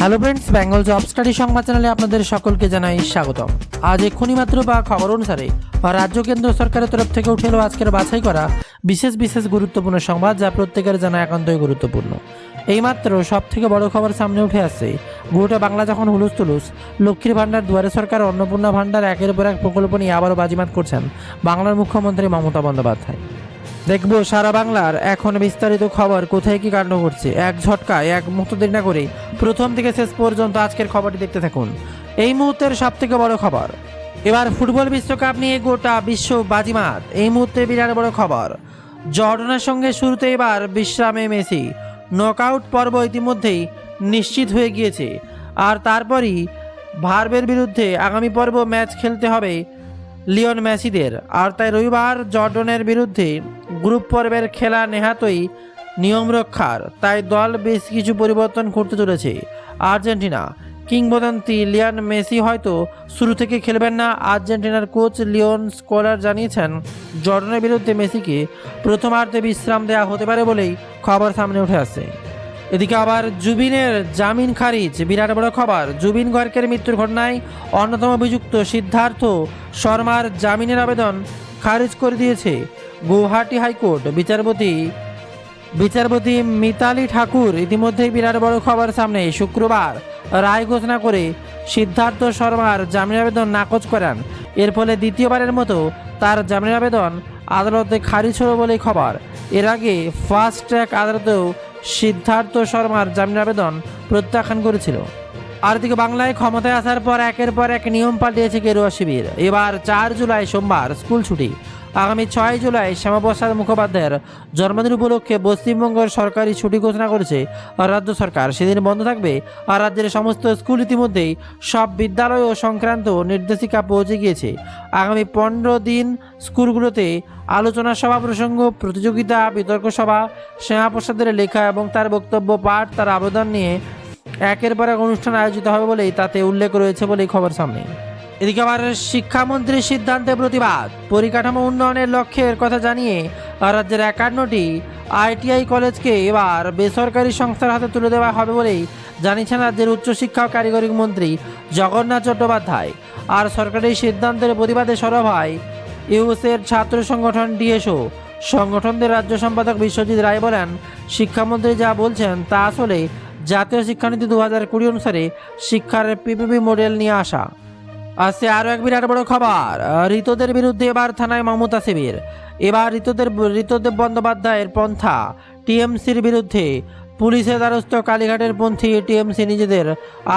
Hello friends, Bengal job study সংবাদ চ্যানেলে আপনাদের সকলকে জানাই স্বাগতম। আজ এক্ষুনি মাত্র বা খবর অনুসারে রাজ্য কেন্দ্র সরকারের তরফ থেকে উঠে এলো আজকের বাছাই করা বিশেষ গুরুত্বপূর্ণ সংবাদ, যা প্রত্যেকের জানা একান্তই গুরুত্বপূর্ণ। এইমাত্র সব থেকে বড় খবর সামনে উঠে আসছে। গোটা বাংলা যখন হুলুস তুলুস, লক্ষ্মীর ভাণ্ডার, দুয়ারে সরকার, অন্নপূর্ণা ভাণ্ডার, একের পর এক প্রকল্প নিয়ে আবারও বাজিমাত করছেন বাংলার মুখ্যমন্ত্রী মমতা বন্দ্যোপাধ্যায়। দেখবো সারা বাংলার এখন বিস্তারিত খবর, কোথায় কি কাণ্ড ঘটছে। এক ঝটকায় এক মুহূর্ত দেরি না করে প্রথম থেকে শেষ পর্যন্ত আজকের খবরটি দেখতে থাকুন। এই মুহূর্তের সব থেকে বড় খবর, এবার ফুটবল বিশ্বকাপ নিয়ে গোটা বিশ্ব বাজিমাত। এই মুহূর্তে বিরাট বড় খবর, জর্ডানের সঙ্গে শুরুতে এবার বিশ্রামে মেসি। নকআউট পর্ব ইতিমধ্যেই নিশ্চিত হয়ে গিয়েছে, আর তারপরই ভার্বের বিরুদ্ধে আগামী পর্ব ম্যাচ খেলতে হবে লিওন মেসিদের। আর তাই রবিবার জর্ডনের বিরুদ্ধে গ্রুপ পর্বের খেলা নেহাতই নিয়ম রক্ষার, তাই দল বেশ কিছু পরিবর্তন করতে চলেছে। আর্জেন্টিনা কিংবদন্তি লিওন মেসি হয়তো শুরু থেকে খেলবেন না। আর্জেন্টিনার কোচ লিওন স্কলার জানিয়েছেন, জর্ডনের বিরুদ্ধে মেসিকে প্রথমার্ধে বিশ্রাম দেওয়া হতে পারে বলেই খবর সামনে উঠে আসে। এদিকে আবার জুবিনের জামিন খারিজ, বিরাট বড় খবর। জুবিন গর্গের মৃত্যুর ঘটনায় অন্যতম অভিযুক্ত সিদ্ধার্থ শর্মার জামিনের আবেদন খারিজ করে দিয়েছে গুয়াহাটি হাইকোর্ট। বিচারপতি মিতালি ঠাকুর ইতিমধ্যেই বিরাট বড় খবর সামনে। শুক্রবার রায় ঘোষণা করে সিদ্ধার্থ শর্মার জামিন আবেদন নাকচ করেন। এর ফলে দ্বিতীয়বারের মতো তার জামিন আবেদন আদালতে খারিজ হলো বলেই খবর। এর আগে ফাস্ট ট্র্যাক আদালতেও সিদ্ধার্থ শর্মার জামিন আবেদন প্রত্যাখ্যান করেছিল। আর দিকে বাংলায় ক্ষমতায় আসার পর একের পর এক নিয়ম পাল্টিয়েছে গেরুয়া শিবির। এবার 4 জুলাই সোমবার স্কুল ছুটি। আগামী 6 জুলাই শ্যামাপ্রসাদ মুখোপাধ্যায়ের জন্মদিন উপলক্ষে পশ্চিমবঙ্গের সরকারি ছুটি ঘোষণা করেছে রাজ্য সরকার। সেদিন বন্ধ থাকবে আর রাজ্যের সমস্ত স্কুল। ইতিমধ্যেই সব বিদ্যালয় ও সংক্রান্ত নির্দেশিকা পৌঁছে গিয়েছে। আগামী 15 দিন স্কুলগুলোতে আলোচনা সভা প্রসঙ্গ, প্রতিযোগিতা, বিতর্ক সভা, শ্যামাপ্রসাদের লেখা এবং তার বক্তব্য পাঠ, তার আবেদন নিয়ে একের পর এক অনুষ্ঠান আয়োজিত হবে বলেই তাতে উল্লেখ রয়েছে বলেই খবর সামনে। এদিকে আবার শিক্ষামন্ত্রীর সিদ্ধান্তে প্রতিবাদ। পরিকাঠামো উন্নয়নের লক্ষ্যের কথা জানিয়ে রাজ্যের 51টি ITI কলেজকে এবার বেসরকারি সংস্থার হাতে তুলে দেওয়া হবে বলেই জানিয়েছেন রাজ্যের উচ্চশিক্ষা ও কারিগরি মন্ত্রী জগন্নাথ চট্টোপাধ্যায়। আর সরকারি সিদ্ধান্তের প্রতিবাদে সরব হয় ইউএসের ছাত্র সংগঠন DSO। সংগঠনদের রাজ্য সম্পাদক বিশ্বজিৎ রায় বলেন, শিক্ষামন্ত্রী যা বলছেন তা আসলে জাতীয় শিক্ষানীতি 2020 অনুসারে শিক্ষার PPP মডেল নিয়ে আসা। আসছে আরও এক বিরাট বড় খবর, ঋতদের বিরুদ্ধে এবার থানায় মমতা শিবির। এবার ঋতদেব বন্দ্যোপাধ্যায়ের পন্থা TMCর বিরুদ্ধে পুলিশের দ্বারস্থ কালীঘাটের পন্থী TMC নিজেদের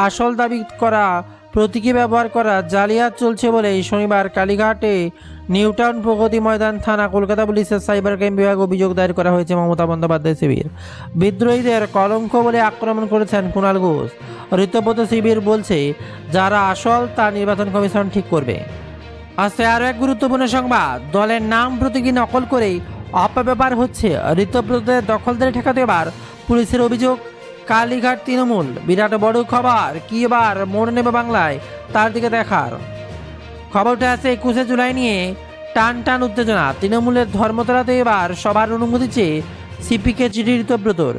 আসল দাবি করা প্রতীকী ব্যবহার করা জালিয়াত চলছে বলেই শনিবার কালীঘাটে নিউটাউন প্রগতি ময়দান থানা, কলকাতা পুলিশের সাইবার ক্রাইম বিভাগ অভিযোগ দায়ের করা হয়েছে মমতা বন্দ্যোপাধ্যায় শিবির। বিদ্রোহীদের কলঙ্ক বলে আক্রমণ করেছেন কুণাল ঘোষ। ঋতব্রত শিবির বলছে, যারা আসল তা নির্বাচন কমিশন ঠিক করবে। আসছে আরও এক গুরুত্বপূর্ণ সংবাদ, দলের নাম প্রতীকী নকল করেই অপব্যবহার হচ্ছে। ঋতব্রতের দখলদারি ঠেকাতে এবার পুলিশের অভিযোগ কালীঘাট তৃণমূল। বিরাট বড় খবর, কি এবার মোড় নেবে বাংলায়, তার দিকে দেখার। খবরটা আছে 21শে জুলাই নিয়ে টান উত্তেজনা। তৃণমূলের ধর্মতলাতে এবার সবার অনুমতি চেয়ে সিপিকে চিঠি ঋতব্রতর।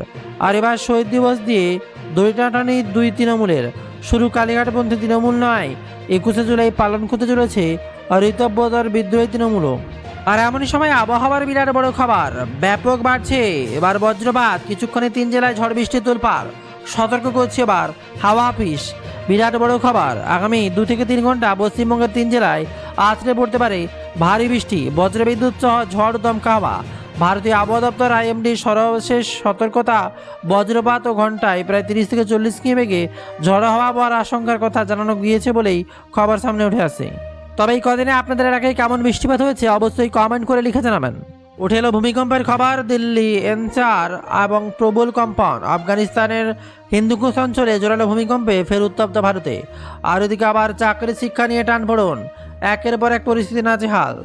আর এবার শহীদ দিবস দিয়ে দড়ি টানাটানি দুই তৃণমূলের। শুরু কালীঘাটপন্থী তৃণমূল নয়, 21শে জুলাই পালন করতে চলেছে ঋতব্রতর বিদ্রোহী তৃণমূলও। আর এমনই সময় আবহাওয়ার বিরাট বড় খবর, ব্যাপক বাড়ছে এবার বজ্রপাত। কিছুক্ষণে 3 জেলায় ঝড় বৃষ্টির তোলপাড়, সতর্ক করছে এবার হাওয়া অফিস। বিরাট বড় খবর, আগামী 2 থেকে 3 ঘন্টা পশ্চিমবঙ্গের 3 জেলায় আছড়ে পড়তে পারে ভারী বৃষ্টি, বজ্রবিদ্যুৎ সহ ঝড়, দমকা হাওয়া। ভারতীয় আবহাওয়া দপ্তর IMD সর্বশেষ সতর্কতা, বজ্রপাত ও ঘন্টায় প্রায় 30 থেকে 40 কিমি বেগে ঝড়ো হাওয়া হওয়ার আশঙ্কার কথা জানানো গিয়েছে বলেই খবর সামনে উঠে আসে। তবে এই কদিনে আপনাদের এলাকায় কেমন বৃষ্টিপাত হয়েছে অবশ্যই কমেন্ট করে লিখে জানাবেন। উঠে এলো ভূমিকম্পের খবর, দিল্লি NCR এবং প্রবল কম্পন। আফগানিস্তানের হিন্দুকুশ অঞ্চলে জোরালো ভূমিকম্পে ফের উত্তপ্ত ভারতে। আর ওদিকে আবার চাকরি শিক্ষা নিয়ে টানপোড়েন, একের পর এক পরিস্থিতি নাজেহাল।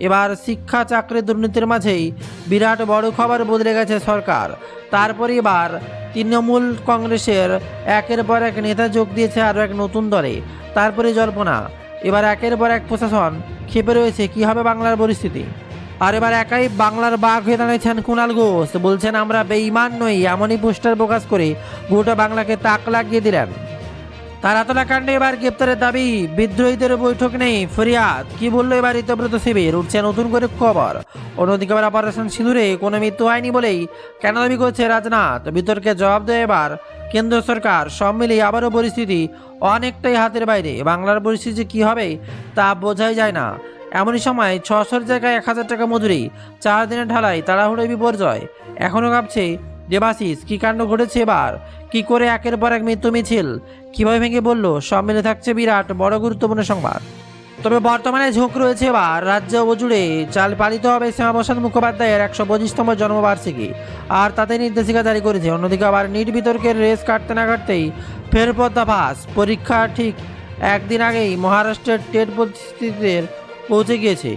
এবার শিক্ষা চাকরি দুর্নীতির মাঝেই বিরাট বড় খবর, বদলে গেছে সরকার। তারপরে এবার তৃণমূল কংগ্রেসের একের পর এক নেতা যোগ দিয়েছে আরও এক নতুন দলে। তারপরে জল্পনা, এবার একের পর এক প্রশাসন ক্ষেপে রয়েছে কী হবে বাংলার পরিস্থিতি। আর এবার একাই বাংলার বাঘ হয়ে দাঁড়িয়েছেন কুণাল ঘোষ। বলছেন, আমরা বেঈমান নই, এমনই পোস্টার প্রকাশ করে গোটা বাংলাকে তাক লাগিয়ে দিলেন। তারাতলা কাণ্ডে এবার গ্রেপ্তারের দাবি, বিদ্রোহীদের বৈঠক নেই, ফরিয়াদ কি বললো এবার ঋতব্রত শিবির, উঠছে নতুন করে খবর। অন্যদিকে এবার অপারেশন সিঁদুরে কোনো মৃত্যু হয়নি বলেই কেন দাবি করছে রাজনাথ, বিতর্কে জবাব দেয় এবার কেন্দ্র সরকার। সব মিলিয়ে আবারও পরিস্থিতি অনেকটাই হাতের বাইরে। বাংলার পরিস্থিতি কি হবে তা বোঝাই যায় না। এমনই সময় 600 জায়গায় 1000 টাকা মজুরি, 4 দিনের ঢালাই, তাড়াহুড়োয় বিপর্যয়। এখনও কাঁপছে দেবাশিস, কি কাণ্ড ঘটেছে এবার, কি করে একের পর এক মৃত্যু মিছিল কিভাবে ভেঙে বললো, সব মিলে থাকছে বিরাট বড় গুরুত্বপূর্ণ সংবাদ। তবে বর্তমানে ঝোঁক রয়েছে এবার রাজ্য জুড়ে চাল পালিত হবে শ্যামাপ্রসাদ মুখোপাধ্যায়ের 125তম জন্মবার্ষিকী, আর তাতে নির্দেশিকা জারি করেছে। অন্যদিকে আবার নিট বিতর্কের রেস কাটতে না কাটতেই ফের পর্দাফাঁস, পরীক্ষা ঠিক একদিন আগেই মহারাষ্ট্রের টেট পরিস্থিতিতে পৌঁছে গিয়েছে।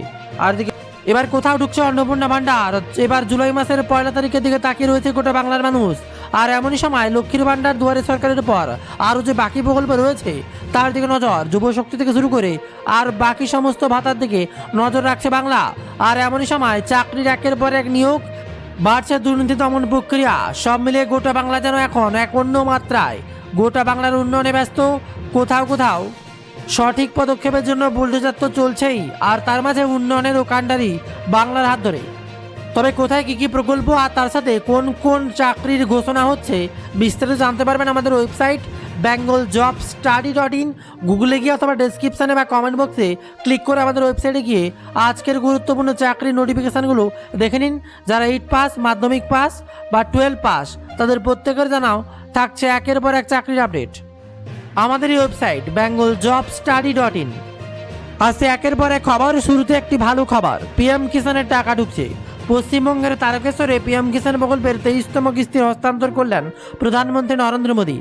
আর দিকে এবার কোথাও ঢুকছে অন্নপূর্ণা ভাণ্ডার, এবার জুলাই মাসের 1 তারিখের দিকে তাকিয়ে রয়েছে গোটা বাংলার মানুষ। আর এমনই সময় লক্ষ্মীর ভাণ্ডার, দুয়ারে সরকারের পর আরও যে বাকি প্রকল্প রয়েছে তার দিকে নজর, যুবশক্তি থেকে শুরু করে আর বাকি সমস্ত ভাতার দিকে নজর রাখছে বাংলা। আর এমনই সময় চাকরির একের পর এক নিয়োগ, বাড়ছে দুর্নীতি দমন প্রক্রিয়া, সব মিলিয়ে গোটা বাংলা যেন এখন এক অন্য মাত্রায় গোটা বাংলার উন্নয়নে ব্যস্ত। কোথাও কোথাও সঠিক পদক্ষেপের জন্য বুলডোজার তো চলছেই, আর তার মাঝে উন্নয়নেরও কাণ্ডারি বাংলার হাত ধরে। তবে কোথায় কী কী প্রকল্প আর তার সাথে কোন কোন চাকরির ঘোষণা হচ্ছে বিস্তারিত জানতে পারবেন আমাদের ওয়েবসাইট bengaljobstudy.in। গুগলে গিয়ে অথবা ডেসক্রিপশানে বা কমেন্ট বক্সে ক্লিক করে আমাদের ওয়েবসাইটে গিয়ে আজকের গুরুত্বপূর্ণ চাকরির নোটিফিকেশানগুলো দেখে নিন। যারা 8 পাস, মাধ্যমিক পাস বা 12 পাস তাদের প্রত্যেকের জানাও থাকছে একের পর এক চাকরির আপডেট আমাদের এই ওয়েবসাইট bengaljobstudy.in। আজকে একের পর এক খবর। শুরুতে একটি ভালো খবর, পিএম কিষানের টাকা ঢুকছে। পশ্চিমবঙ্গের তারকেশ্বরে পিএম কিষাণ প্রকল্পের 23তম কিস্তি হস্তান্তর করলেন প্রধানমন্ত্রী নরেন্দ্র মোদী।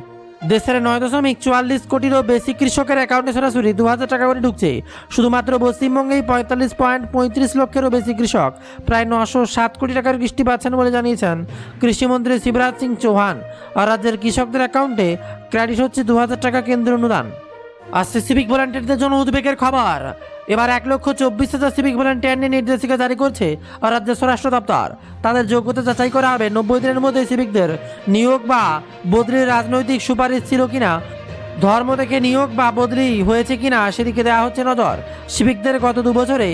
দেশের 9.44 কোটিরও বেশি কৃষকের অ্যাকাউন্টে সরাসরি 2000 টাকা করে ঢুকছে। শুধুমাত্র পশ্চিমবঙ্গেই 45.35 লক্ষেরও বেশি কৃষক প্রায় 907 কোটি টাকার কিস্তি পাচ্ছেন বলে জানিয়েছেন কৃষিমন্ত্রী শিবরাজ সিং চৌহান। আর রাজ্যের কৃষকদের অ্যাকাউন্টে ক্রেডিট হচ্ছে 2000 টাকা কেন্দ্রীয় অনুদান। আসছে সিভিক ভলান্টিয়ারদের জন্য উদ্বেগের খবর, এবার 1,24,000 সিভিক ভলান্টিয়ার নিয়ে নির্দেশিকা জারি করছে রাজ্যের স্বরাষ্ট্র দপ্তর। তাদের যোগ্যতা যাচাই করা হবে, 90 দিনের মধ্যে সিভিকদের নিয়োগ বা বদলির রাজনৈতিক সুপারিশ ছিল কিনা, ধর্ম থেকে নিয়োগ বা বদলি হয়েছে কিনা সেদিকে দেওয়া হচ্ছে নজর। সিভিকদের গত 2 বছরে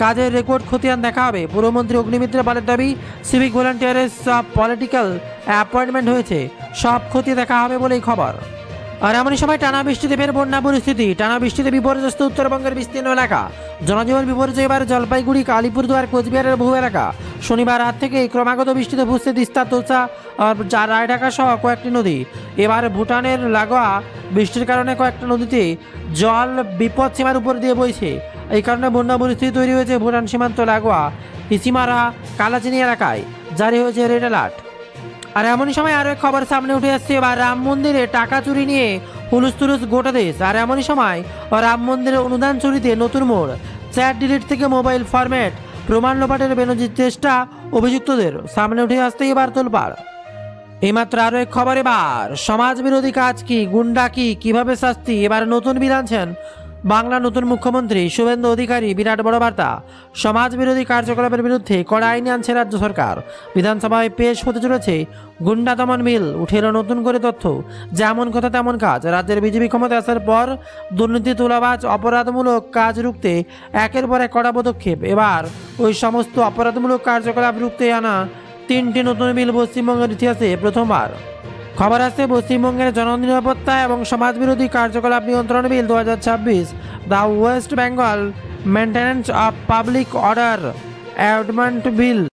কাজের রেকর্ড খতিয়ান দেখা হবে। পুরমন্ত্রী অগ্নিমিত্র পালের দাবি, সিভিক ভলান্টিয়ারের সব পলিটিক্যাল অ্যাপয়েন্টমেন্ট হয়েছে, সব খতিয়ে দেখা হবে বলেই খবর। আর এমনই সময় টানা বৃষ্টিতে ফের বন্যা পরিস্থিতি, টানা বৃষ্টিতে বিপর্যস্ত উত্তরবঙ্গের বিস্তীর্ণ এলাকা, জনজীবন বিপর্যয় এবার জলপাইগুড়ি, আলিপুরদুয়ার, কোচবিহারের বহু এলাকা। শনিবার রাত থেকে ক্রমাগত বৃষ্টিতে ভুসছে তিস্তা, তোলসা আর রায়ঢাকা সহ কয়েকটি নদী। এবার ভুটানের লাগোয়া বৃষ্টির কারণে কয়েকটা নদীতে জল বিপদ সীমার উপর দিয়ে বইছে। এই কারণে বন্যা পরিস্থিতি তৈরি হয়েছে ভুটান সীমান্ত লাগোয়া ইসিমারা, কালাচিনি এলাকায় জারি হয়েছে রেড অ্যালার্ট। আর এমনই সময় আরও এক খবর সামনে উঠে আসছে, এবার রাম মন্দিরে টাকা চুরি নিয়ে হুলুস্থুলুস গোটা দেশ। আর এমনই সময় রাম মন্দিরের অনুদান চুরিতে নতুন মোড়, চ্যাট ডিলিট থেকে মোবাইল ফরম্যাট, প্রমাণ লোপাটের বেনজির চেষ্টা অভিযুক্তদের সামনে উঠে আসতেই এবার তোলপাড়। এইমাত্র আরও এক খবর, এবার সমাজ বিরোধী কাজ কি, গুন্ডা কি, কিভাবে শাস্তি, এবার নতুন বিল আনছেন বাংলা নতুন মুখ্যমন্ত্রী শুভেন্দু অধিকারী। বিরাট বড় বার্তা, সমাজ বিরোধী কার্যকলাপের বিরুদ্ধে কড়া আইন আনছে রাজ্য সরকার। বিধানসভায় পেশ হতে চলেছে গুন্ডা দমন বিল। উঠে এলো নতুন করে তথ্য, যেমন কথা তেমন কাজ। রাজ্যের বিজেপি ক্ষমতায় আসার পর দুর্নীতি, তোলাবাজ, অপরাধমূলক কাজ রুখতে একের পর এক কড়া পদক্ষেপ। এবার ওই সমস্ত অপরাধমূলক কার্যকলাপ রুখতে আনা 3টি নতুন বিল পশ্চিমবঙ্গের ইতিহাসে প্রথমবার। খবর আছে, পশ্চিমবঙ্গের জননিরাপত্তা এবং সমাজবিরোধী কার্যকলাপ নিয়ন্ত্রণ বিল 2026, the West Bengal maintenance of public order amendment bill.